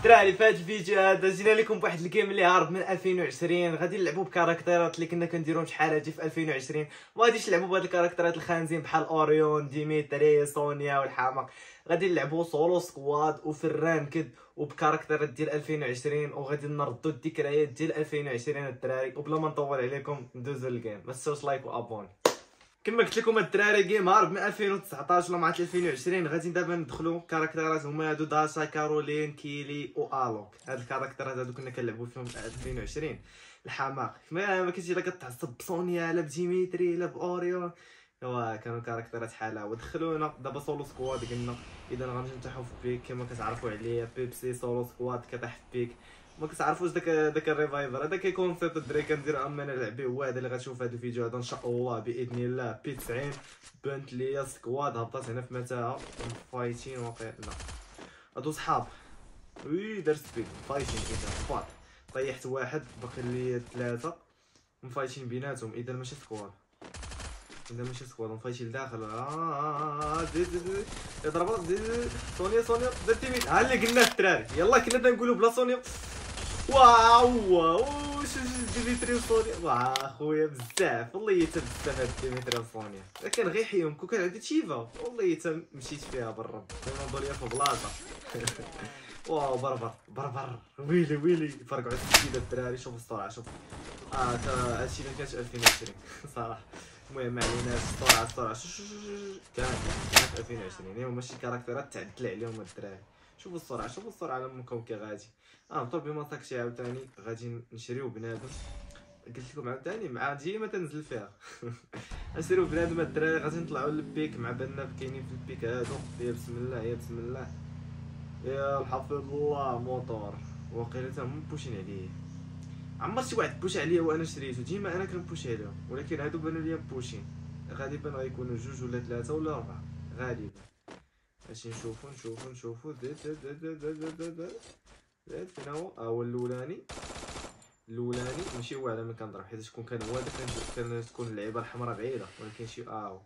الدراري في هذا الفيديو هذا جينا لكم بواحد الجيم اللي هارب من 2020. غادي نلعبوا بكاركتيرات اللي كنا كنديروهم شحال هادي في 2020. ما غاديش نلعبوا بهاد الكاركتيرات الخانزين بحال اوريون ديميتري سونيا والحماق. غادي نلعبوا سولو سكواد وفي الرانكد وبكاركتيرات ديال 2020 وغادي نردوا الذكريات ديال 2020 الدراري. وبلا ما نطول عليكم ندوزو للجيم. ما تنساوش لايك وابوني. كما قلت لكم الدراري جيم هارب من 2019 ولا مع 2020. غادي دابا ندخلوا كاركتيرات هما هادو داشا كارولين كيلي والوك. هاد الكاركتيرات هادو كنا كنلعبوا فيهم في 2020. الحماق ما كنتي لا كتعصب بسونيا لا بديميتري لا باوريون. ايوا كانوا كاركتيرات حاله ودخلونا دابا سولو سكواد. قلنا اذا غادي نمتحوا في بيك كما كتعرفوا عليا بيبسي سولو سكواد كطيح في بيك. ما كتعرفوش داك الريفايفر هذا كيكون سيت الدري كندير اما نلعب به هو هذا اللي غتشوف هذا الفيديو هذا ان شاء الله باذن الله. بي 90 بنت ليا سكواد هبطات هنا في متاهه فايتين واقيلا. لا هادو صحاب وي دار سبيد فايتين اذا فاط طيحت واحد باقي لي ثلاثه مفايتين بيناتهم. اذا ماشي سكواد اذا ماشي سكواد مفايتين لداخل. زيد ضربات زيد سونيا درتي ميت. ها اللي قلنا الدراري يلا كنا نقولوا بلا سونيا. واو واش ديميتري وسونيا واه خويا بزاف والله حتى بزاف هاد ديميتري وسونيا. كان غير حيهم كون كان عندي تشيفا والله حتى مشيت فيها بالرب كنوضوا ليا في بلاصه. واو بربر ويلي فرقعوا السكيده الدراري. شوفوا السرعه شوف هادشي اللي كانت 2020 صراحه. المهم ما عليناش السرعه كانت في 2020 يعني ماشي كاركتيرات تعدل عليهم الدراري. شوفوا السرعه لما كون غادي طلبي ما طاكشي عاوتاني غادي نشريو بنادم. قلت لكم عاوتاني مع ديما تنزل فيها. نشريو بنادم الدراري غادي نطلعوا للبيك مع بالنا كاينين في البيك هادو. يا بسم الله يا الحفظ الله موطور واقيلا تا هما بوشين عليه. عمر شي واحد بوش عليا وانا شريته ديما انا كنبوش عليهم ولكن هادو بانوا ليا بوشين. غالبا غيكونوا جوج ولا ثلاثه ولا اربعه غالبا. اش نشوفوا زيد فين هو الاولاني ماشي هو على ما كنضرب حيت شكون كان هو هذاك كان تكون اللعيبه الحمراء بعيده ولكن شي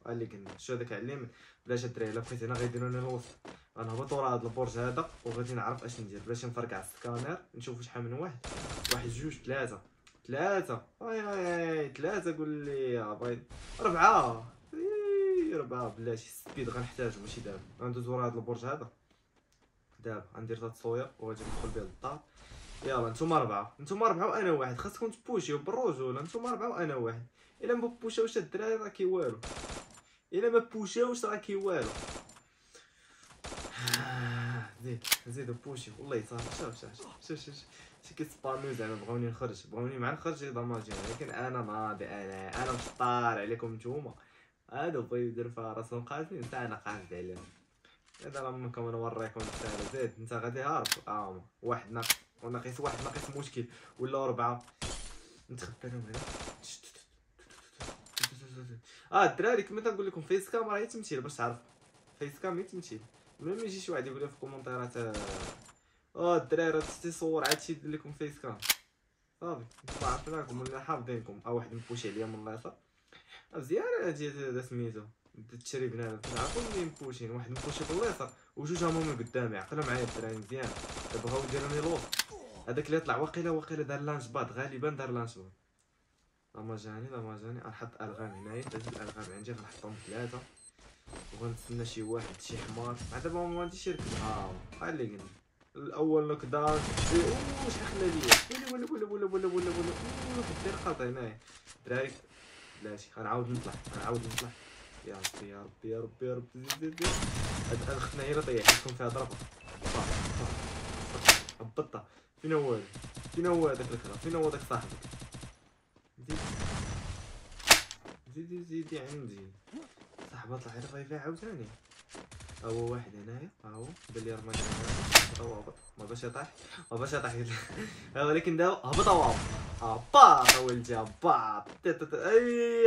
اللي قلنا شو هذاك على اليمين. بلاش الدراري الا بقيت هنا غيديروا لنا الوسط. غنهبط ورا هذا البرج هذا وغادي نعرف اش ندير باش نفرقع السكانر نشوف شحال من واحد جوج ثلاثه ثلاثه قول لي باغي ربعه بلاتي سبيد غنحتاجو ماشي دابا. غندوز ورا هذا البرج هذا دابا غندير تاتصوير وغادي ندخل به للدار. يلا نتوما اربعه وانا واحد خاصكم تبوشيو بالرجوله. نتوما اربعه وانا واحد. الا ما بوشاوش الدراري راه كي والو. زيد بوشي والله صافي. شوف شي كيسباميو زعما بغاوني مع نخرج ضماجي ولكن انا ناضي. انا مشطار عليكم نتوما. هادو بغيو يديروا فيها راسهم قاصدين حتى انا قاصد عليهم. هذا راه ممكن نوريكم الرساله. زيد انت غادي هارب واحد ناقص واحد ناقص مشكل ولا اربعه. نتخبى لهم هنا. الدراري كما تنقول لكم فيس كام راه تمثيل باش تعرف. فيس كام تمثيل. ملي ما يجي شي واحد يقول لي في الكومونتيرات الدراري راه تصور هادشي يدير لكم فيس كام صافي ما عرفناكم ولا حافظينكم. واحد مبوش عليا من اليسار مزيان. هادي سميتو تشري بنادم تعرفوا ملي مبوشين. واحد مبوشي باليسار وجوج هما من قدامي. عقلوا معايا الدراري مزيان. دابا بغاو يديروني لوط. هذاك اللي طلع واقيلا دار لانشباد غالبا دار لانشباد. ضمجاني غنحط الغام هنايا. هاد الالغام عندي غنحطهم ثلاثه وغنتسنى شي واحد شي حمار. دابا ما غاديش يركب. بحال اللي قلنا الاول نوك داون. شحال خلا ليا ولا دير خط هنايا الدراري. بلاتي غنعاود نطلع. يا ربي زيد. هاد اختنا هي اللي طيحت لكم فيها ضربه. هبطها. فين هو هذاك الكرا؟ فين هو داك صاحبك؟ زيد عندي صاحبه طلع على فايفا عاوتاني. هو واحد هنايا هو بلي رماني هنا. ما باش يطيح ولكن دابا هبط. هبط ولدي هبط. لا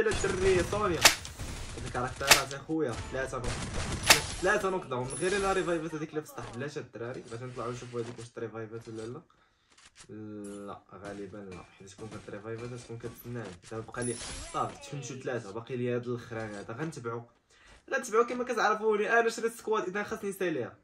الدري سونيا هاد الكاركتيرات اخويا ثلاثه نوك داون من غير لا ريفايفات هذيك اللي في السطح. بلاش الدراري باش نطلعوا نشوفوا هذيك واش ريفايفات ولا لا غالبا لا حيت تكون كتريفايفات تكون كتسناني. دابا بقى لي صافي تفنشوا ثلاثه باقي لي هاد الاخراني هذا. غنتبعوا كما كتعرفوني انا شريت سكواد اذا خاصني نساليها.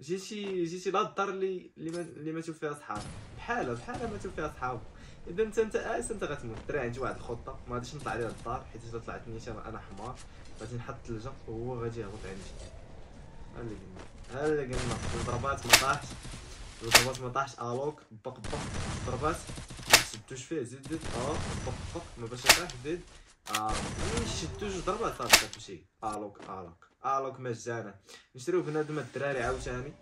جيتي للدار اللي ما تشوف فيها صحاب، بحال ما تشوف فيها صحاب. اذا انت آيس انت غتموت. الدراري عندي واحد الخطه، ما غاديش نطلع عليها للدار حيت الا طلعت نيشان انا حمار. غادي نحط الثلجه وهو غادي يهبط عندي. ها اللي قلنا ضربات ما طاحش، ضربات ما طاحش. الوك بق ضربات ما تشدوش فيه. زيد بق ما باش يطيح. زيد ملي شدو جوج ضربات صافي كتمشي. الوك مجانا. نشريو بنادم الدراري عاوتاني.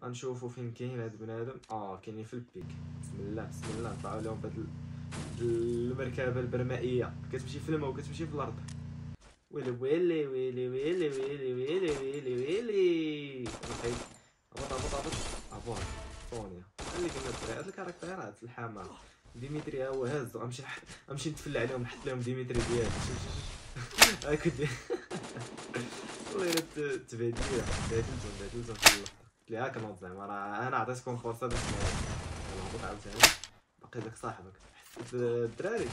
غنشوفو فين كاين هاد بنادم. كاينين في البيك. بسم الله نطلعو لهم بهاد المركبه البرمائيه كتمشي في الماء وكتمشي في الارض. ويلي ويلي ويلي ويلي ويلي ويلي ويلي ويلي نحيد. هبط سونيا. اللي قلنا الدراري هاد الكاركتيرات الحمام. ديميتري ها هو هازو. غنمشي نتفلع عليهم نحط لهم ديميتري ديالي. هاكا والله الا تبهدلتهم في اللقطه. لي هاك نوض زعما راه انا عطيتكم فرصه باش نهبط عاوتاني. باقي داك صاحبك. حسيت الدراري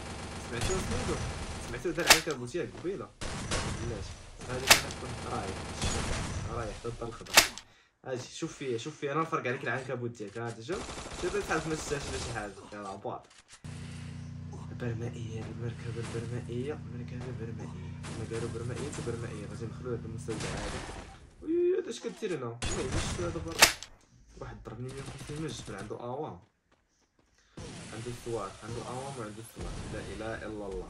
سمعتو دار عنكبوتيه قبيله. بلاش هادي كنكون رايح ضد الخضر. اجي شوف فيا انا نفرق عليك العنكبوت ديالك. ها انت شوف تحالف ما تشتاش ولا شي حاجه. يا عباط. البرمائيه المركبه البرمائيه غادي ندخلو هاد المستودع هذا. وي هذا اش كدير هنا؟ المهم شفتو هذا برا واحد ضربني 150 من الجبل. عنده اوام عنده السواق وعنده السواق. لا اله الا الله.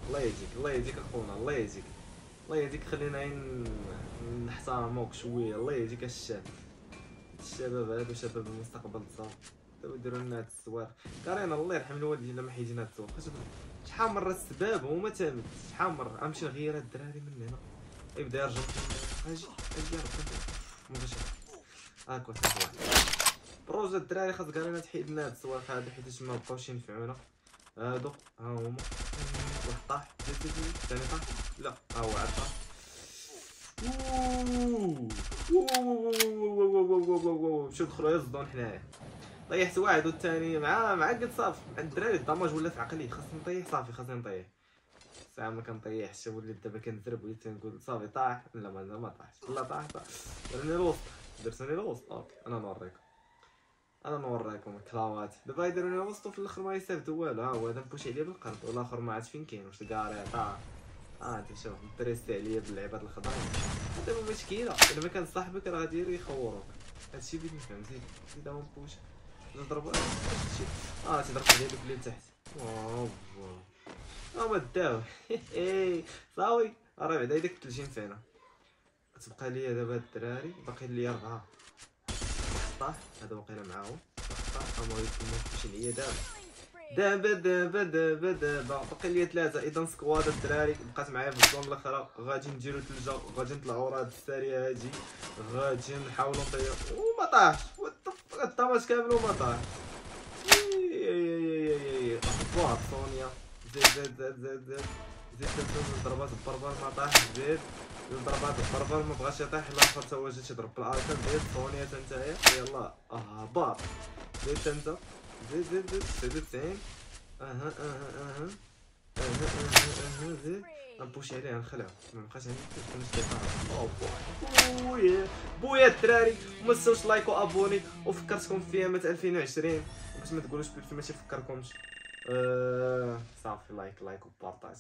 الله يهديك اخونا. الله يهديك خلينا نحترموك شويه. الله يهديك الشباب هادو شباب المستقبل الزهر. دابا يديروا لنا هاد السواق. كارين الله يرحم الوالدين الا ما حيدين هاد السواق. شحال مره السباب هما تامت. شحال مره غنمشي نغير هاد الدراري من هنا يبدا يرجع. اجي يا ربي مباشر. هاكا صافي بروجا الدراري. خاص كارينا تحيد لنا هاد السواق هادو حيت ما بقاوش ينفعونا. هادو ها هما. واحد طاح. زيد ثاني طاح. لا ها هو عاد طاح. مشيو دخلوا يصدون حنايا. طيحت واحد والثاني مع قد صافي. الدراري الدماج ولا في عقلي. خاصني نطيح صافي. خاصني نطيح ساعه ما كنطيحش. وليت دابا كنزرب. وليت كنقول صافي طاح. لا ما طاحش. لا طاح. درتوني الوسط. انا نوريكم الكلاوات. دابا يديروني الوسط وفي الاخر ما يستافدوا والو. ها هو هذا مبوش عليا بالقرد والاخر ما عرفت فين كاين. واش الكاري طاح. انت شوف دريستي عليا باللعبات الخضر. دابا مشكله الا ما كان صاحبك راه غادي يخوروك. هادشي بغيت نفهم. زيد مبوش نضرب شي. تضرب عليا دوك اللي تحت. ما داو. صاوي راه بعدا يديك 30 فينا. تبقى ليا دابا الدراري باقي ليا 4. طاح هذا واقيلا معاهم. طاح ما يمشي ليا دابا باقي ليا 3. اذا سكواد الدراري بقات معايا في الزون الاخرى. غادي نديرو ثلجه. غادي نطلعوا راه هاد الساريه هادي. غادي نحاولوا نطيروا وما طاحش. الدماج كامل وما طاح. اخبار سونيا. زيد ضربات البربر ما طاح. زيد ضربات البربر ما بغاش يطيح. الاخر تا هو جا تيضرب بالاركان. زيد سونيا تنتايا. يلاه هبط. زيد تنتا. زيد 90. زيد نبوشي عليه نخلعو. ما بقاش عندي بويا الدراري. وما تنساوش لايك وابوني. وفكرتكم في ايامات 2020 باش ما تقولوش بلتي ماشي فكركمش. صافي لايك وبارطاج.